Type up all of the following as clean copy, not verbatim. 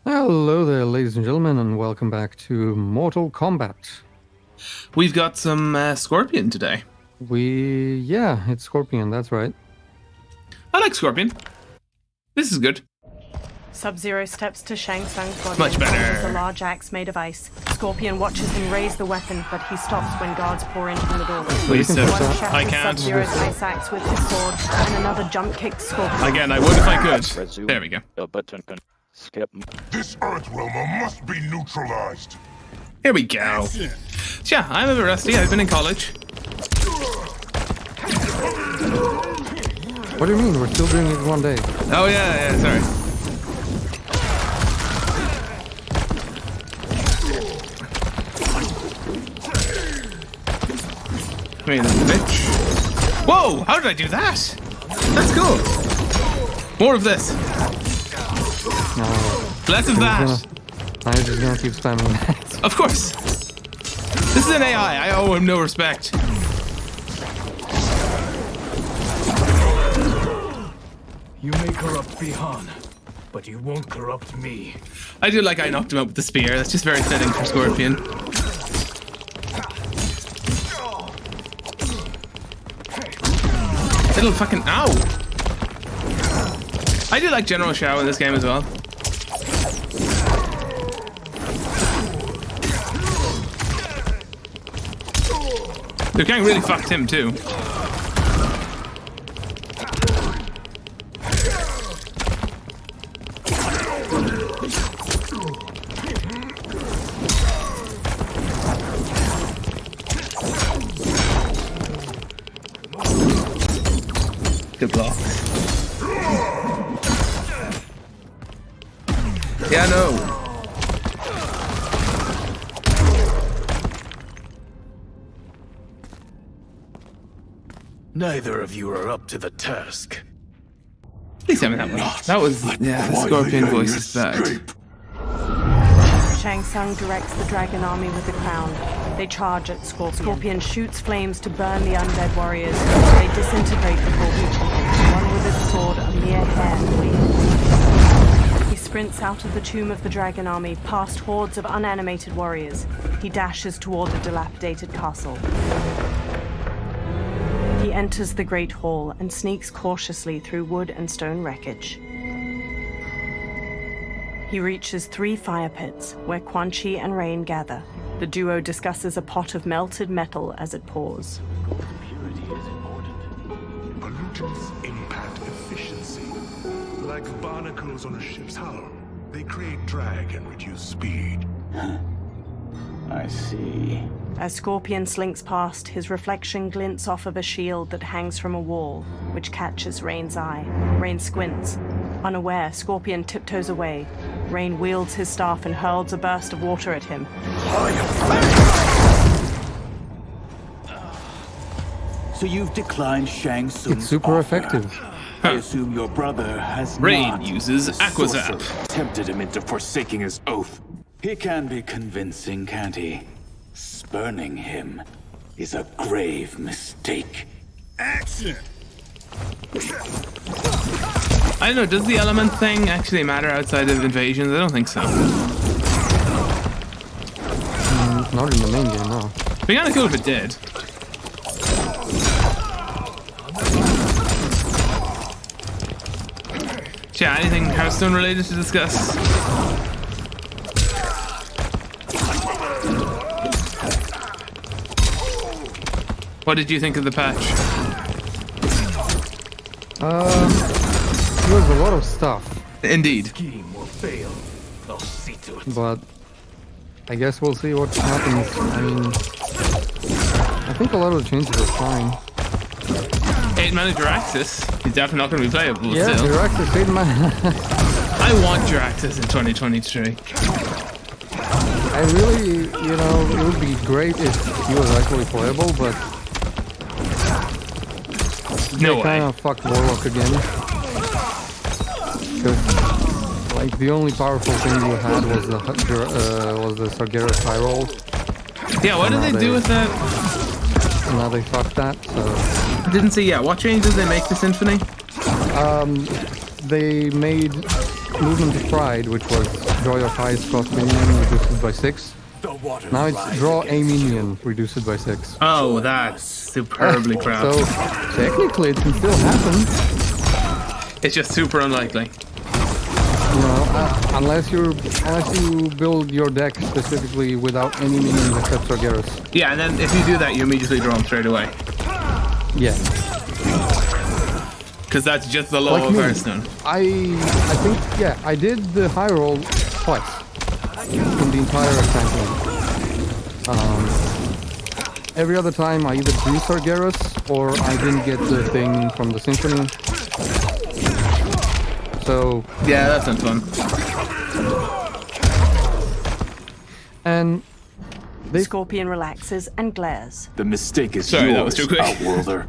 Hello there, ladies and gentlemen, and welcome back to Mortal Kombat. We've got some Scorpion today. Yeah, it's Scorpion, that's right. I like Scorpion. This is good. Sub-Zero steps to Shang Tsung's body Much and better. fires a large axe made of ice. Scorpion watches him raise the weapon, but he stops when guards pour in from the doorway. Please, can sir. fix One that. I shatters can't. Sub-Zero's ice axe with his sword, and another jump kicks Scorpion. Again, I would if I could. There we go. A button can skip. This Earth realmer must be neutralized. Here we go. Yeah, I'm a bit rusty. I've been in college. What do you mean? We're still doing it one day. Oh, yeah, sorry. Wait a bitch. Whoa! How did I do that? That's cool. More of this. No, Less of that. I'm just gonna keep spamming that. Of course. This is an AI. I owe him no respect. You may corrupt Bihan, but you won't corrupt me. I do like I knocked him out with the spear. That's just very fitting for Scorpion. Little fucking ow! I do like General Shao in this game as well. Liu Kang really fucked him too. Good block. Yeah, no. Neither of you are up to the task. At least I mean that one. That was, yeah, the Scorpion voice is bad. Shang Tsung directs the dragon army with the crown. They charge at Scorpion. Scorpion shoots flames to burn the undead warriors. They disintegrate before reaching him, one with his sword a mere hair away. He sprints out of the tomb of the dragon army, past hordes of unanimated warriors. He dashes toward the dilapidated castle. He enters the Great Hall and sneaks cautiously through wood and stone wreckage. He reaches 3 fire pits, where Quan Chi and Rain gather. The duo discusses a pot of melted metal as it pours. Purity is important. Pollutants impact efficiency. Like barnacles on a ship's hull, they create drag and reduce speed. I see. As Scorpion slinks past, his reflection glints off of a shield that hangs from a wall, which catches Rain's eye. Rain squints. Unaware, Scorpion tiptoes away. Rain wields his staff and hurls a burst of water at him. So you've declined Shang Tsung's It's super offer. effective. I assume your brother has Rain not. uses The Aquazap. sorcerer tempted him into forsaking his oath. He can be convincing, can't he? Spurning him is a grave mistake. Action! I don't know, does the element thing actually matter outside of invasions? I don't think so. Not in the main game, no. It'd be kinda cool if it did. Yeah, anything Hearthstone related to discuss? What did you think of the patch? It was a lot of stuff, Indeed. Scheme will fail. I'll see to it. but I guess we'll see what happens. I mean, I think a lot of the changes are fine. 8-mana Jiraxis. He's definitely not going to be playable Yeah, still. Jiraxis stayed in my... I want Jiraxis in 2023. I really, it would be great if he was actually playable, but No they kind way. of fucked Warlock again. Because, like, the only powerful thing you had was the Sargeras high roll. Yeah, what did they do with that? And now they fucked that, so... Didn't see, yeah. What changes did they make to Symphony? They made movement of pride, which was draw your highest cost minion, reduce it by 6. The water Now it's draw a minion, reduce it by 6. Oh, that's superbly crafted. So technically it can still happen. It's just super unlikely. You know, unless you build your deck specifically without any minions except Sargeras. Yeah, and then if you do that, you immediately draw them straight away. Yeah. Because that's just the law Like of me. Hearthstone. I think, yeah, I did the high roll twice in the entire expansion. Every other time I either drew Sargeras or I didn't get the thing from the Symphony. So Yeah, that's not fun. and they Scorpion relaxes and glares. The mistake is Sorry, yours, that was too quick. Outworlder.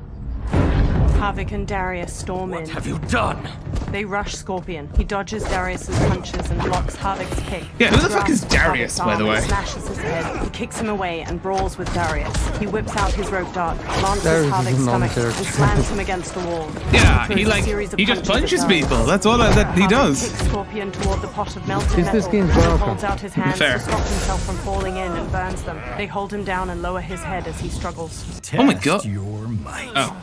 Havoc and Darius storm in. have you done? They rush Scorpion. He dodges Darius's punches and blocks Havoc's kick. Yeah, who the fuck Grasps is Darius, Havoc's by the arm and way? Slashes his head. He kicks him away and brawls with Darius. He whips out his rope dart, lances Darius is Havoc's a stomach, non-character. and slams him against the wall. Yeah, throws he a like series of he just punches punches at Darius. people. That's all that he Havoc does. kicks Scorpion toward the pot of melted Is metal. this game He broken? holds out his hands Fair. to stop himself from falling in and burns them. They hold him down and lower his head as he struggles. Oh my god. Your might. Oh.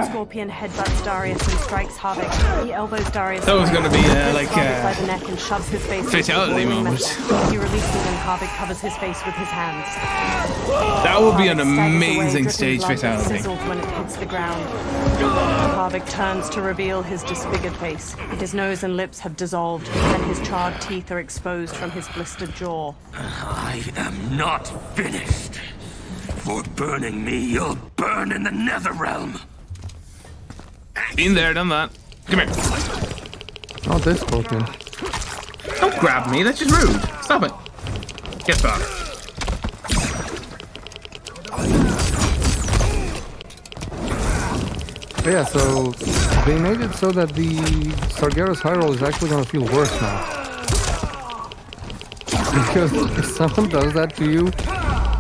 Scorpion headbutts Darius and strikes Havoc. He elbows Darius. That was away. gonna be, Lifts like, Havoc by the neck and shoves his face into fatality boiling moment. metal. He releases and Havoc covers his face with his hands. That would be an Havoc staggers away, amazing dripping stage blood that fatality. sizzles when it hits the ground. Havoc turns to reveal his disfigured face. His nose and lips have dissolved, and his charred teeth are exposed from his blistered jaw. I am not finished. For burning me, you'll burn in the Netherrealm. Been there, done that. Come here. not this Scorpion. Don't grab me, that's just rude. Stop it. Get back. But yeah, so they made it so that the Sargeras high roll is actually gonna feel worse now. Because if someone does that to you,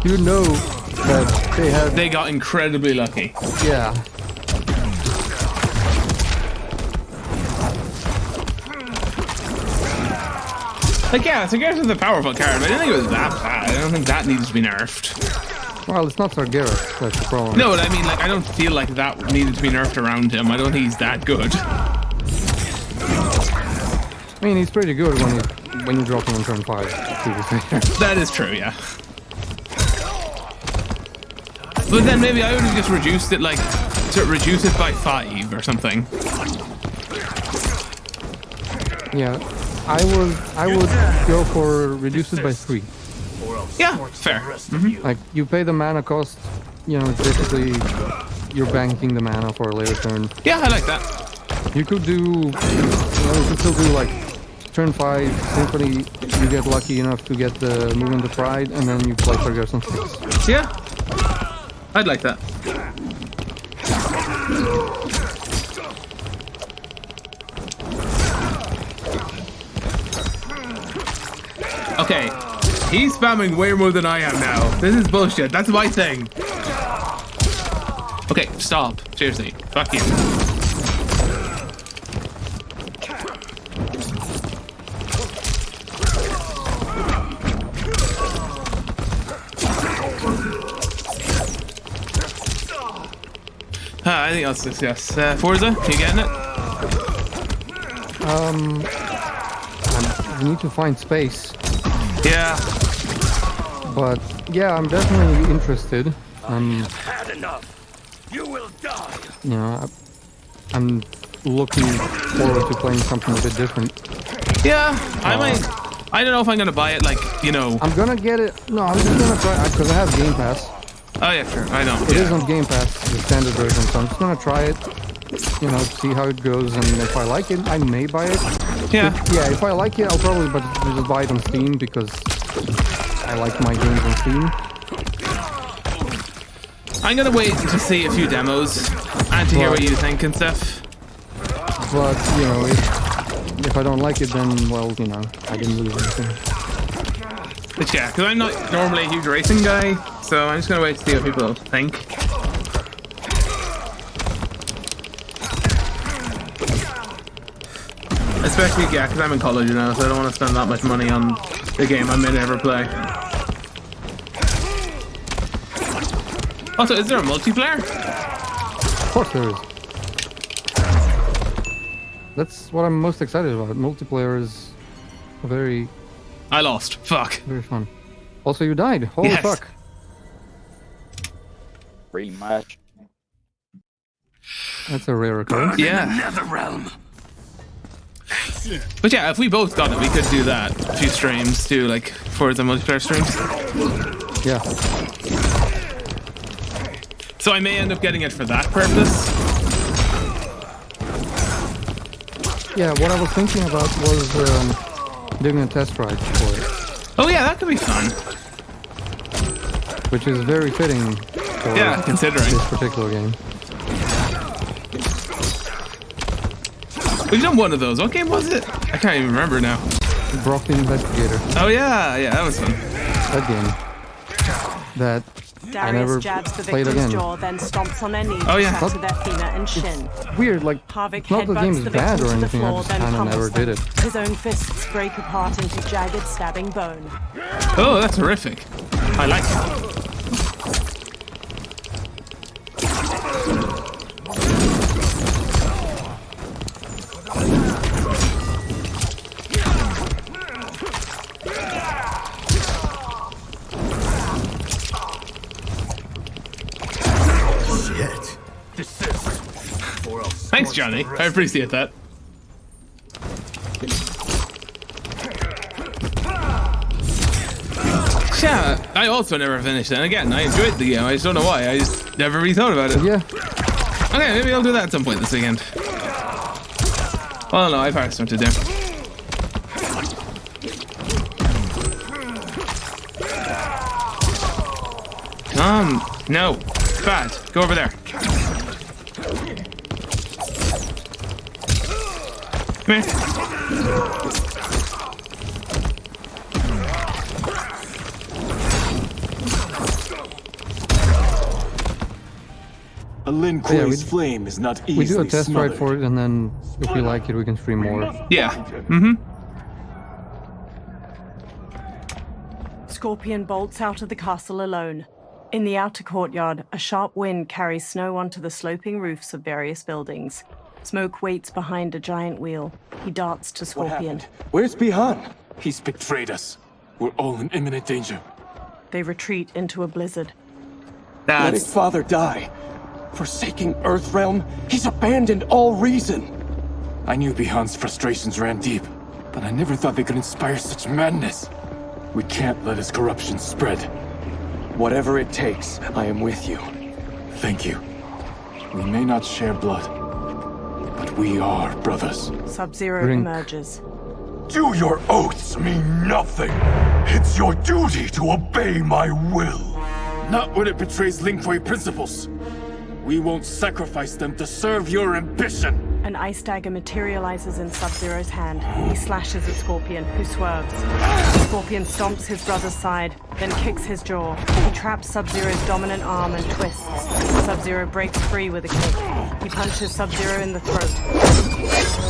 you know that they had, They got incredibly lucky. yeah. Like, yeah, Sargeras is a powerful card, but I didn't think it was that bad. I don't think that needs to be nerfed. Well, it's not Sargeras, that's the problem. No, but I mean, like, I don't feel like that needed to be nerfed around him. I don't think he's that good. I mean, he's pretty good when you drop him on turn 5. That is true, yeah. But then maybe I would have just reduced it, like, to reduce it by 5 or something. Yeah, I would go for reduce it by 3. Yeah, fair. Like, you pay the mana cost, you know, it's basically you're banking the mana for a later turn. Yeah, I like that. You could do, you could still do like turn 5 Symphony, you get lucky enough to get the movement of pride, and then you play Sargeras on 6. Yeah. I'd like that. Okay. He's spamming way more than I am now. This is bullshit. That's my thing. Okay, stop. Seriously. Fuck you. I think that's discuss. Forza, you getting it? You need to find space, Yeah. but yeah, I'm definitely interested. Had enough. You will die. You know, I'm looking forward to playing something a bit different. Yeah, I might. I don't know if I'm gonna buy it. Like, you know. I'm gonna get it. No, I'm just gonna try because I have Game Pass. Oh yeah, sure. I know. It is on Game Pass, the standard version, so I'm just gonna try it. You know, see how it goes, and if I like it, I may buy it. Yeah. Yeah, if I like it, I'll probably just buy it on Steam because I like my games on Steam. I'm gonna wait to see a few demos and to hear what you think and stuff. But you know, if I don't like it, then well, you know, I didn't lose anything. But yeah, because I'm not normally a huge racing guy, so I'm just gonna wait to see what people think. especially, yeah, because I'm in college now, so I don't want to spend that much money on the game I may never play. Also, is there a multiplayer? Of course there is. That's what I'm most excited about. Multiplayer is very, I lost. Fuck. very fun. Also, you died. Holy Yes. fuck. Rematch. That's a rare occurrence. Yeah. Nether realm. But yeah, if we both got it, we could do that. A few streams too, like for the multiplayer streams. Yeah. So I may end up getting it for that purpose. Yeah, what I was thinking about was doing a test ride for it, Oh yeah, that could be fun. which is very fitting for Yeah, considering. this particular game. We've done one of those. What game was it? I can't even remember now. Brock the Investigator. Oh yeah, yeah, that was fun. That game. That I never Darius jabs the played victim's again. jaw, then stomps on their knees Oh, yeah. to their femur and shin. Weird, like, Harvick it's not the headbutts game's the bad victim or to the anything, I floor, just then kind of never pummels did them. it. His own fists break apart into jagged, stabbing bone. Oh, that's horrific. I like it. Thanks, Johnny. I appreciate that. Yeah, I also never finished it. And again, I enjoyed the game. I just don't know why. I just never really thought about it. Yeah, Okay, maybe I'll do that at some point this weekend. Well, no, I've had stuff to do. No. Bad. Go over there. Come here. A Lin Kuei's Yeah, we- flame is not easily we do a test ride smothered. for it, and then if we like it, we can stream more. Yeah. Mm-hmm. Scorpion bolts out of the castle alone. In the outer courtyard, a sharp wind carries snow onto the sloping roofs of various buildings. Smoke waits behind a giant wheel. He darts to What Scorpion. happened? Where's Bihan? He's betrayed us. We're all in imminent danger. They retreat into a blizzard. Letting That's... father die. Forsaking Earthrealm, he's abandoned all reason. I knew Bihan's frustrations ran deep, but I never thought they could inspire such madness. We can't let his corruption spread. Whatever it takes, I am with you. Thank you. We may not share blood, but we are brothers. Sub-Zero Drink. emerges. Do your oaths mean nothing? It's your duty to obey my will. Not when it betrays Lin Kuei principles. We won't sacrifice them to serve your ambition. An ice dagger materializes in Sub-Zero's hand. He slashes at Scorpion, who swerves. Scorpion stomps his brother's side, then kicks his jaw. He traps Sub-Zero's dominant arm and twists. Sub-Zero breaks free with a kick. He punches Sub-Zero in the throat.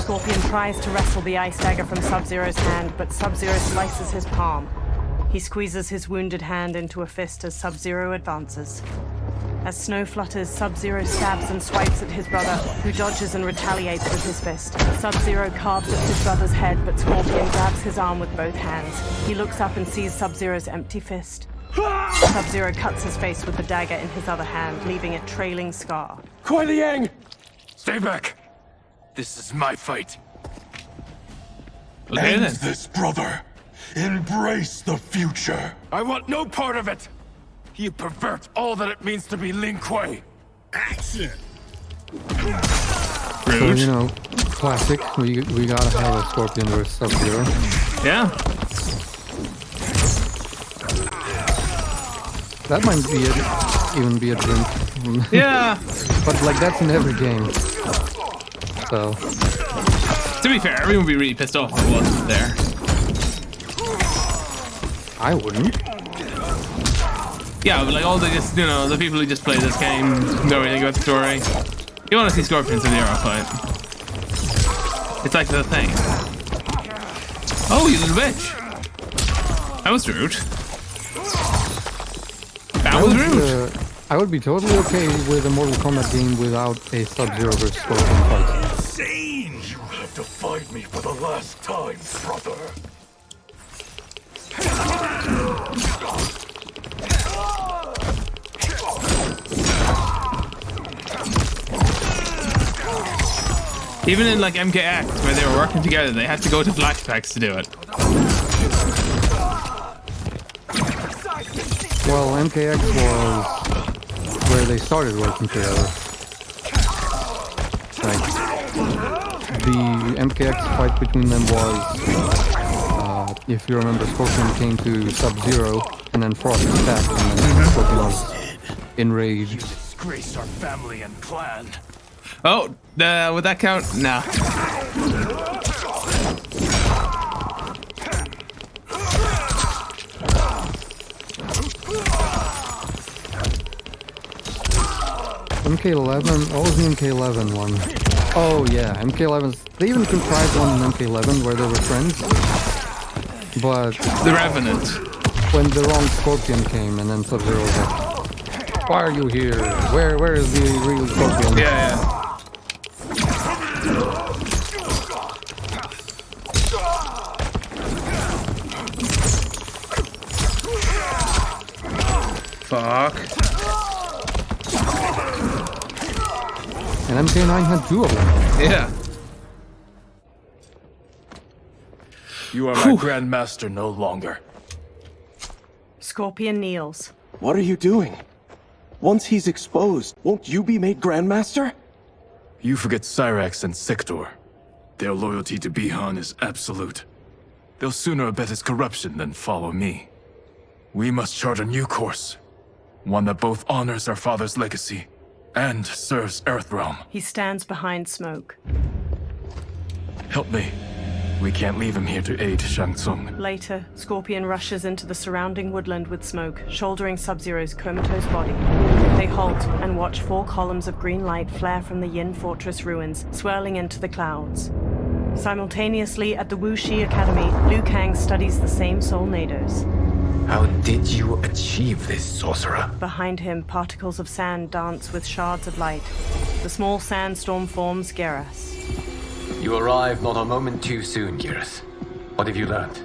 Scorpion tries to wrestle the ice dagger from Sub-Zero's hand, but Sub-Zero slices his palm. He squeezes his wounded hand into a fist as Sub-Zero advances. As snow flutters, Sub-Zero stabs and swipes at his brother, who dodges and retaliates with his fist. Sub-Zero carves at his brother's head, but Scorpion grabs his arm with both hands. He looks up and sees Sub-Zero's empty fist. Sub-Zero cuts his face with the dagger in his other hand, leaving a trailing scar. Kuei Liang! Stay back. This is my fight. Okay, End then. this, brother. Embrace the future. I want no part of it. You pervert all that it means to be Lin Kuei. Action. So, Rude. you know, classic. We gotta have a Scorpion versus Sub-Zero. Yeah. That might be even be a drink. Yeah. But like that's in every game. So To be fair, everyone would be really pissed off if it wasn't there. I wouldn't. Yeah, but like all the just, you know, the people who just play this game don't really think about the story. You want to see Scorpion Sub-Zero fight. It's like the thing. Oh, you little bitch. That was rude. That was rude. I would be totally okay with a Mortal Kombat game without a Sub-Zero versus Scorpion fight. Insane! You have defied me for the last time, brother. Even in like MKX, where they were working together, they had to go to flashbacks to do it. Well, MKX was where they started working together. Like, the MKX fight between them was, if you remember, Scorpion came to Sub-Zero, and then Frost attacked, and then Scorpion was enraged. Disgrace our family and clan. Oh, would that count? Nah. MK11? What was the MK11 one? Oh yeah, MK11's... They even contrived one in MK11 where they were friends. But... The Revenant. When the wrong Scorpion came and then Sub-Zero was like, why are you here? Where is the real Scorpion? Yeah. Fuck. And MK9 had two of them. Yeah. You are my Grandmaster no longer. Scorpion kneels. What are you doing? Once he's exposed, won't you be made Grandmaster? You forget Cyrax and Sector. Their loyalty to Bihan is absolute. They'll sooner abet his corruption than follow me. We must chart a new course. One that both honors our father's legacy and serves Earthrealm. He stands behind Smoke. Help me. We can't leave him here to aid Shang Tsung. Later, Scorpion rushes into the surrounding woodland with Smoke, shouldering Sub-Zero's comatose body. They halt and watch 4 columns of green light flare from the Yin Fortress ruins, swirling into the clouds. Simultaneously, at the Wuxi Academy, Liu Kang studies the same Soul Nados. How did you achieve this, sorcerer? Behind him, particles of sand dance with shards of light. The small sandstorm forms Geras. You arrived not a moment too soon, Geras. What have you learned?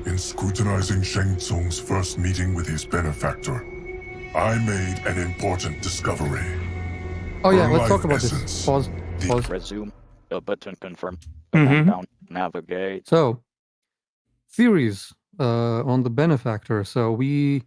In scrutinizing Shang Tsung's first meeting with his benefactor, I made an important discovery. Oh yeah, Her let's talk life about this. essence, Pause. Resume. The button confirm. Down. Navigate. So, theories on the benefactor. So we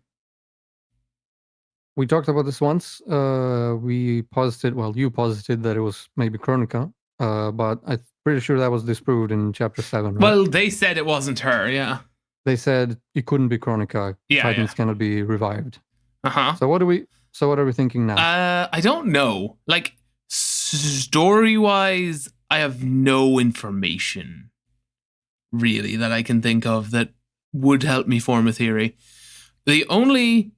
talked about this once. We posited, well, you posited that it was maybe Chronica, but I'm pretty sure that was disproved in Chapter 7. Right? Well, they said it wasn't her, yeah. They said it couldn't be Chronica. Yeah, Titans cannot be revived. Uh-huh. So what are we thinking now? I don't know. Like, story-wise, I have no information, really, that I can think of that would help me form a theory. The only,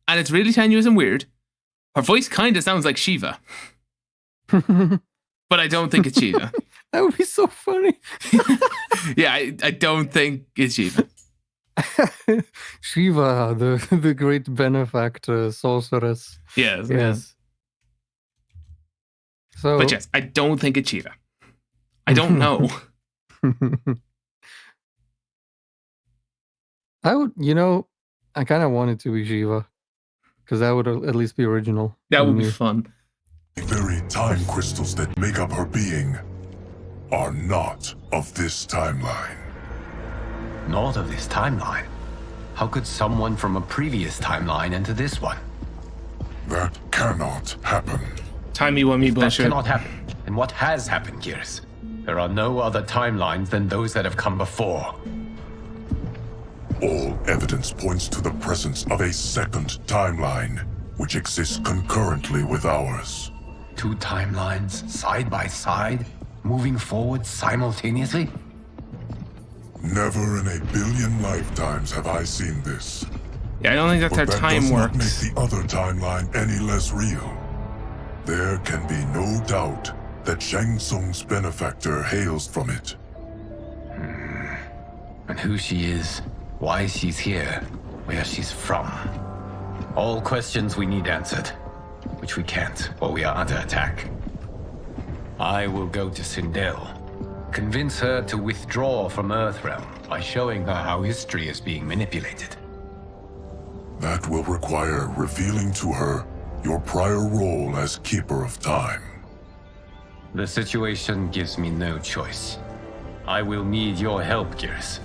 and it's really tenuous and weird, her voice kind of sounds like Shiva. But I don't think it's Shiva. That would be so funny. Yeah, I don't think it's Shiva. Shiva, the great benefactor, sorceress. Yes, Yeah. yes. So, But yes, I don't think it's Shiva. I don't know. I would, I kind of want it to be Shiva, because that would at least be original. That would and be new. fun. The very time crystals that make up her being are not of this timeline. Not of this timeline. How could someone from a previous timeline enter this one? That cannot happen. Timey-wimey That bullshit. cannot happen. And what has happened, Gears? There are no other timelines than those that have come before. All evidence points to the presence of a second timeline, which exists concurrently with ours. 2 timelines, side by side, moving forward simultaneously? Never in a billion lifetimes have I seen this. Yeah, I don't think that's how But that time does not make works. the other timeline any less real. There can be no doubt that Shang Tsung's benefactor hails from it. and who she is, why she's here, where she's from. All questions we need answered, which we can't, or we are under attack. I will go to Sindel, convince her to withdraw from Earthrealm by showing her how history is being manipulated. That will require revealing to her your prior role as Keeper of Time. The situation gives me no choice. I will need your help, Gears,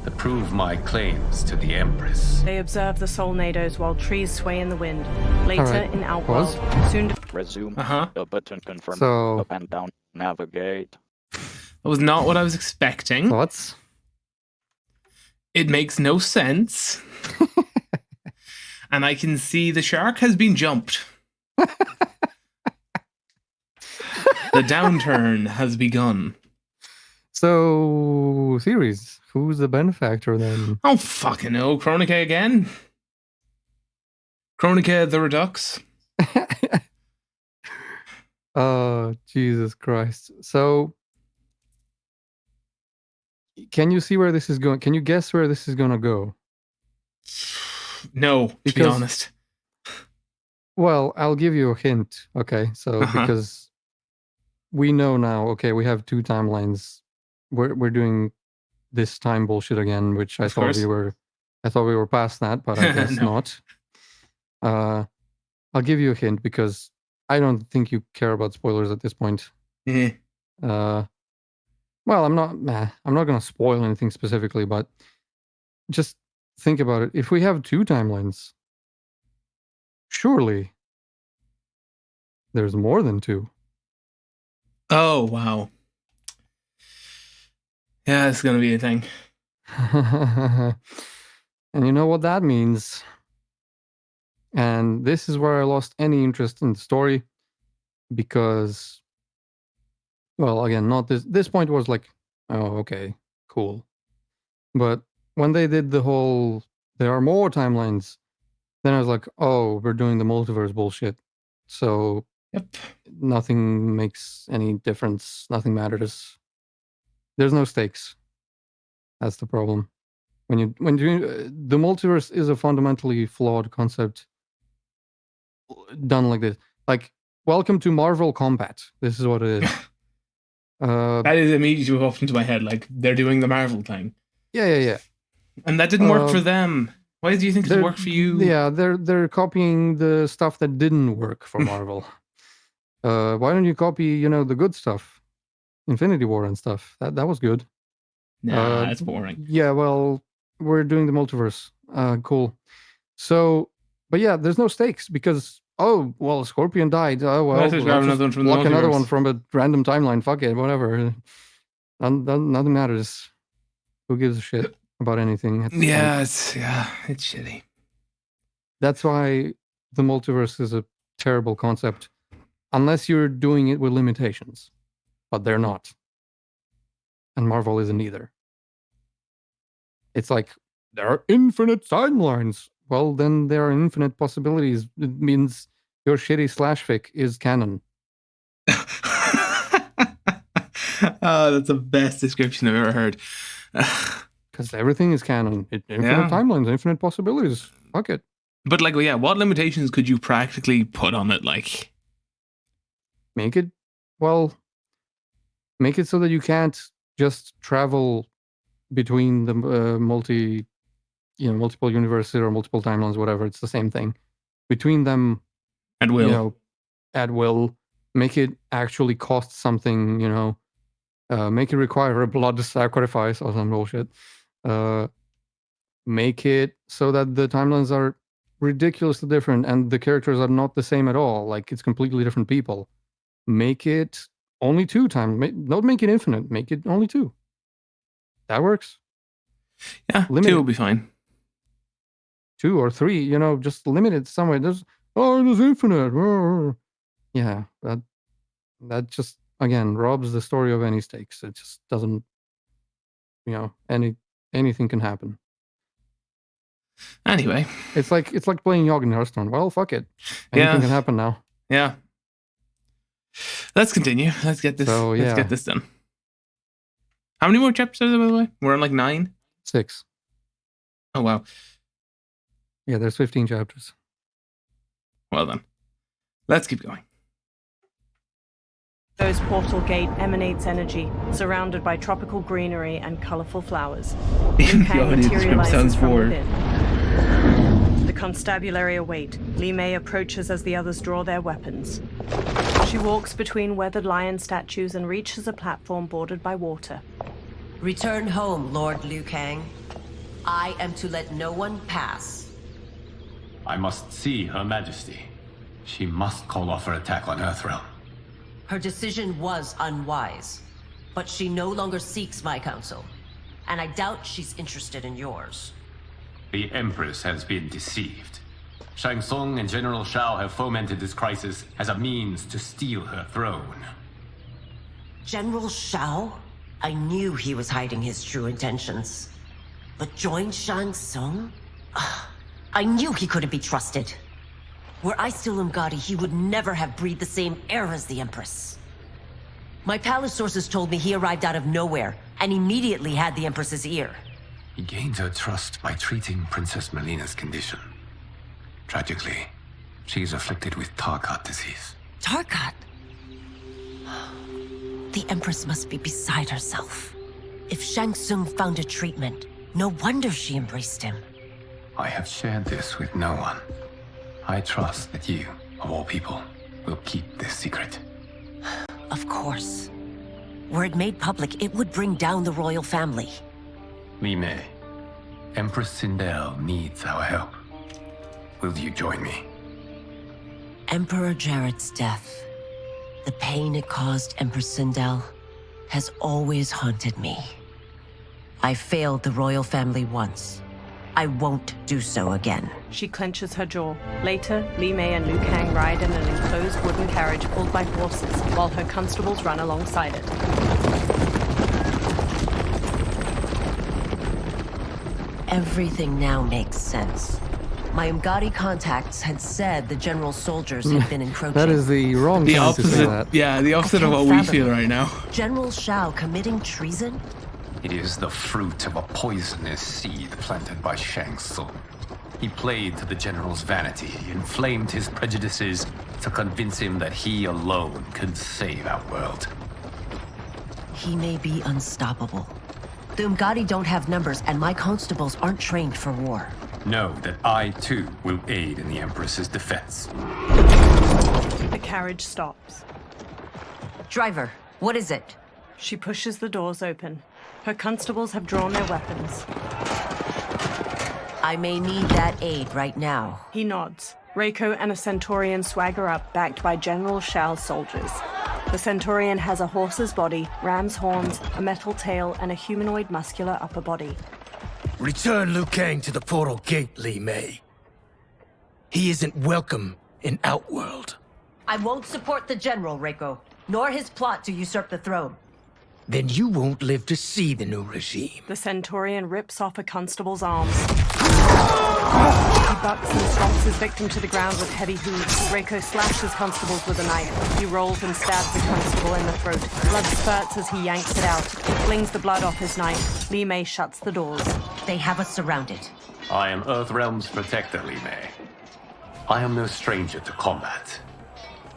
to prove my claims to the Empress. They observe the Solnados while trees sway in the wind. Later Alright, in Outworld, soon Resume. Uh-huh. The button confirm. So- Up and down. Navigate. That was not what I was expecting. Thoughts? It makes no sense. And I can see the shark has been jumped. The downturn has begun. So, theories. Who's the benefactor then? Oh, fucking no. Chronica again? Chronica the Redux? Oh, Jesus Christ. So, can you see where this is going? Can you guess where this is going to go? No, to be Because- honest. Well, I'll give you a hint. Okay, so Uh-huh. because we know now, okay, we have two timelines. We're doing this time bullshit again, which I Of thought course. we were past that, but I guess No. not. I'll give you a hint because I don't think you care about spoilers at this point. Eh. Well, I'm not going to spoil anything specifically, but just think about it. If we have two timelines, surely there's more than two. Oh, wow. Yeah, it's going to be a thing. And you know what that means. And this is where I lost any interest in the story because, well, again, not this point was like, oh, okay, cool. But when they did the whole, there are more timelines, then I was like, oh, we're doing the multiverse bullshit. So Yep. nothing makes any difference. Nothing matters. There's no stakes. That's the problem. When you the multiverse is a fundamentally flawed concept done like this. Like, welcome to Marvel Kombat. This is what it is. That is immediately what popped into my head. Like, they're doing the Marvel thing. Yeah. And that didn't work for them. Why do you think it worked for you? Yeah, they're copying the stuff that didn't work for Marvel. Why don't you copy, the good stuff? Infinity War and stuff. That was good. Nah, that's boring. Yeah, well, we're doing the multiverse. Cool. So, but yeah, there's no stakes because, oh, well, Scorpion died. Oh, well, Let's just grab another one from the block another one multiverse. from a random timeline. Fuck it, whatever. Nothing matters. Who gives a shit about anything? at this point? Yeah, it's shitty. That's why the multiverse is a terrible concept, unless you're doing it with limitations. But they're not. And Marvel isn't either. It's like, there are infinite timelines. Well, then there are infinite possibilities. It means your shitty slash fic is canon. Oh, that's the best description I've ever heard. Because everything is canon. Infinite Yeah. timelines, infinite possibilities. Fuck it. But like, yeah, what limitations could you practically put on it? Like, Make it so that you can't just travel between the multiple universes or multiple timelines, whatever. It's the same thing. Between them, at will. at will. Make it actually cost something, make it require a blood sacrifice or some bullshit. Make it so that the timelines are ridiculously different and the characters are not the same at all. Like, it's completely different people. Make it only two times. Don't make it infinite. Make it only two. That works. Yeah, limit 2 it. will be fine. 2 or 3, just limit it somewhere. There's infinite. Yeah, that just, again, robs the story of any stakes. It just doesn't, anything can happen. Anyway, It's like playing Yogg in Hearthstone. Well, fuck it. Anything Yeah. can happen now. yeah. Let's continue. Let's get this. So, Let's yeah. get this done. How many more chapters are there, by the way? We're on like 9. 6. Oh, wow. Yeah, there's 15 chapters. Well then. Let's keep going. Those portal gate emanates energy, surrounded by tropical greenery and colorful flowers. Liu Kang materializes from within. The constabulary await. Li Mei approaches as the others draw their weapons. She walks between weathered lion statues and reaches a platform bordered by water. Return home, Lord Liu Kang. I am to let no one pass. I must see Her Majesty. She must call off her attack on Earthrealm. Her decision was unwise, but she no longer seeks my counsel, and I doubt she's interested in yours. The Empress has been deceived. Shang Tsung and General Shao have fomented this crisis as a means to steal her throne. General Shao? I knew he was hiding his true intentions. But join Shang Tsung? I knew he couldn't be trusted. Were I still Umgadi, he would never have breathed the same air as the Empress. My palace sources told me he arrived out of nowhere, and immediately had the Empress's ear. He gained her trust by treating Princess Melina's condition. Tragically, she is afflicted with Tarkat disease. Tarkat? The Empress must be beside herself. If Shang Tsung found a treatment, no wonder she embraced him. I have shared this with no one. I trust that you, of all people, will keep this secret. Of course. Were it made public, it would bring down the royal family. Li Mei, Empress Sindel needs our help. Will you join me? Emperor Jared's death, the pain it caused Empress Sindel, has always haunted me. I failed the royal family once. I won't do so again. She clenches her jaw. Later, Li Mei and Liu Kang ride in an enclosed wooden carriage pulled by horses, while her constables run alongside it. Everything now makes sense. My Umgadi contacts had said the general's soldiers had been encroaching. That is the wrong The time to say opposite. that. Yeah, the opposite of what we feel right now. General Shao committing treason? It is the fruit of a poisonous seed planted by Shang Tsung. He played to the general's vanity, inflamed his prejudices to convince him that he alone could save our world. He may be unstoppable. The Umgadi don't have numbers, and my constables aren't trained for war. Know that I, too, will aid in the Empress's defense. The carriage stops. Driver, what is it? She pushes the doors open. Her constables have drawn their weapons. I may need that aid right now. He nods. Reiko and a Centaurian swagger up, backed by General Shao's soldiers. The Centaurian has a horse's body, ram's horns, a metal tail, and a humanoid muscular upper body. Return Liu Kang to the portal gate, Li Mei. He isn't welcome in Outworld. I won't support the general, Reiko, nor his plot to usurp the throne. Then you won't live to see the new regime. The Centaurian rips off a constable's arms. He bucks and stomps his victim to the ground with heavy hooves. Reiko slashes constables with a knife. He rolls and stabs a constable in the throat. Blood spurts as he yanks it out. He flings the blood off his knife. Li Mei shuts the doors. They have us surrounded. I am Earthrealm's protector, Li Mei. I am no stranger to combat.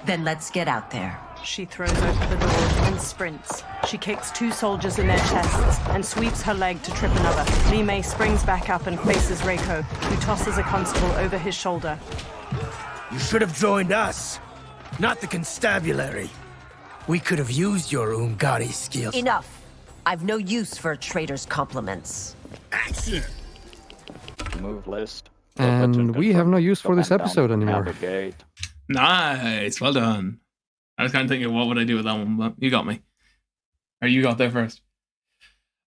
Then let's get out there. She throws open the door and sprints. She kicks two soldiers in their chests and sweeps her leg to trip another. Li Mei springs back up and faces Reiko, who tosses a constable over his shoulder. You should have joined us, not the constabulary. We could have used your Umgadi skills. Enough. I've no use for a traitor's compliments. Action! Move list. And we have no use for this Command episode down, anymore. Navigate. Nice. Well done. I was kind of thinking, what would I do with that one? But you got me. Or you got there first.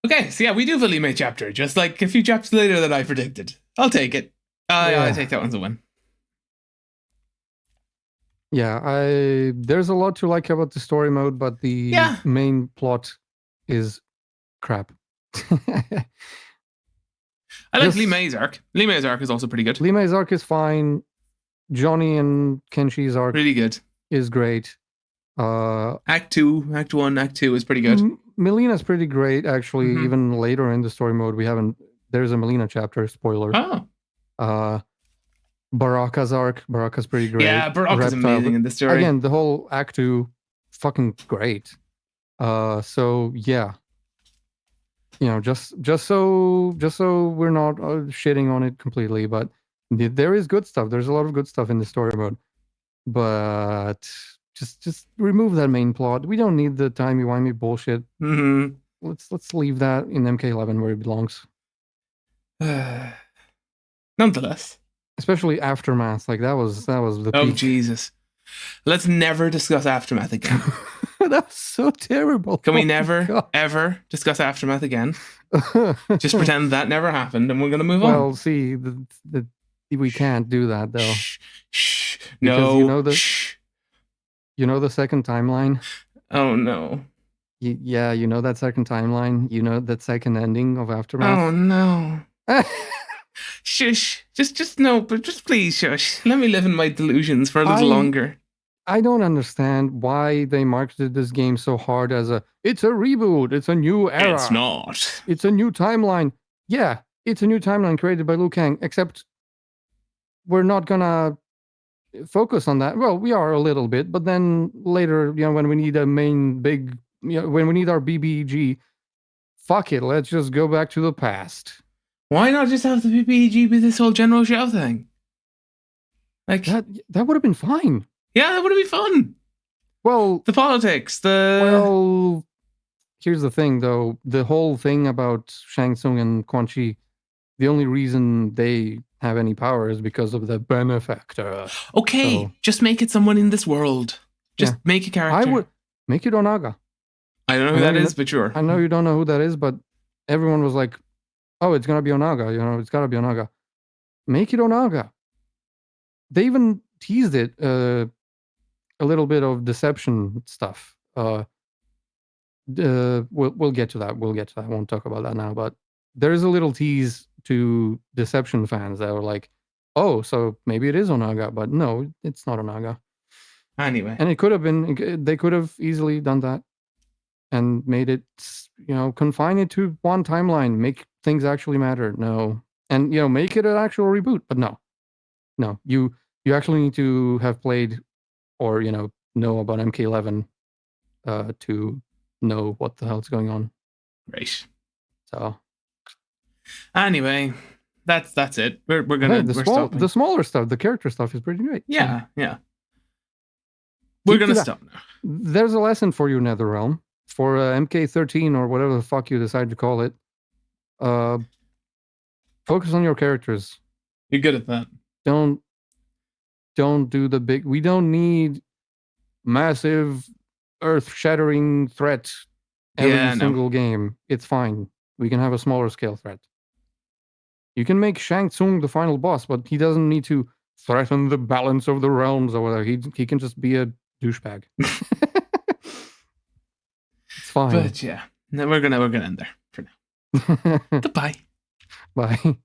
Okay, so yeah, we do have a Li Mei chapter, just like a few chapters later that I predicted. I'll take it. I take that one as a win. Yeah, there's a lot to like about the story mode, but the main plot is crap. I like Li Mei's arc. Li Mei's arc is also pretty good. Li Mei's arc is fine. Johnny and Kenshi's arc Really good. is great. Act 2, Act 1, Act 2 is pretty good. Melina's pretty great, actually. Even later in the story mode, we haven't There's a Melina chapter, spoiler. Oh. Baraka's arc. Baraka's pretty great. Yeah, Baraka's Reptile, amazing in this story. Again, the whole Act 2, fucking great. So yeah. You know, just so we're not shitting on it completely, but there is good stuff. There's a lot of good stuff in the story mode, but just remove that main plot. We don't need the timey-wimey bullshit. Mm-hmm. Let's leave that in MK11 where it belongs. Nonetheless, especially Aftermath, like that was the oh peak. Jesus, let's never discuss Aftermath again. That's so terrible. Can we never ever discuss Aftermath again? Just pretend that never happened, and we're gonna move on. Well, see, we can't do that though. Shh. Because No. you know the second timeline. Oh no. Yeah, you know that second timeline. You know that second ending of Aftermath. Oh no. Shush. Just no, but just please shush. Let me live in my delusions for a little longer. I don't understand why they marketed this game so hard as it's a reboot, it's a new era. It's not. It's a new timeline. Yeah, it's a new timeline created by Liu Kang, except we're not gonna focus on that. Well, we are a little bit, but then later, you know, when we need a main big, you know, when we need our BBG, fuck it, let's just go back to the past. Why not just have the BBG be this whole General Shao thing? Like that would have been fine. Yeah, that would have been fun. Well, the politics, Well, here's the thing, though. The whole thing about Shang Tsung and Quan Chi, the only reason they have any power is because of the benefactor. Okay, just make it someone in this world. Just make a character. I would make it Onaga. I don't know who that is, but sure. I know you don't know who that is, but everyone was like, oh, it's gonna be Onaga. You know, it's gotta be Onaga. Make it Onaga. They even teased it. A little bit of deception stuff. We'll get to that. We'll get to that. I won't talk about that now. But there's a little tease to deception fans that were like, "Oh, so maybe it is Onaga," but no, it's not Onaga. Anyway, and it could have been. They could have easily done that and made it, you know, confine it to one timeline, make things actually matter. No, and you know, make it an actual reboot. But no. You actually need to have played, or, you know about MK11 to know what the hell's going on. Right. So anyway, that's it. We're gonna the smaller stuff, the character stuff is pretty great. Yeah, yeah. We're gonna stop now. There's a lesson for you, NetherRealm, for MK13 or whatever the fuck you decide to call it. Focus on your characters. You're good at that. Don't do the big. We don't need massive, earth-shattering threat every single game. It's fine. We can have a smaller scale threat. You can make Shang Tsung the final boss, but he doesn't need to threaten the balance of the realms or whatever. He can just be a douchebag. It's fine. But yeah, we're gonna end there for now. Goodbye. Bye.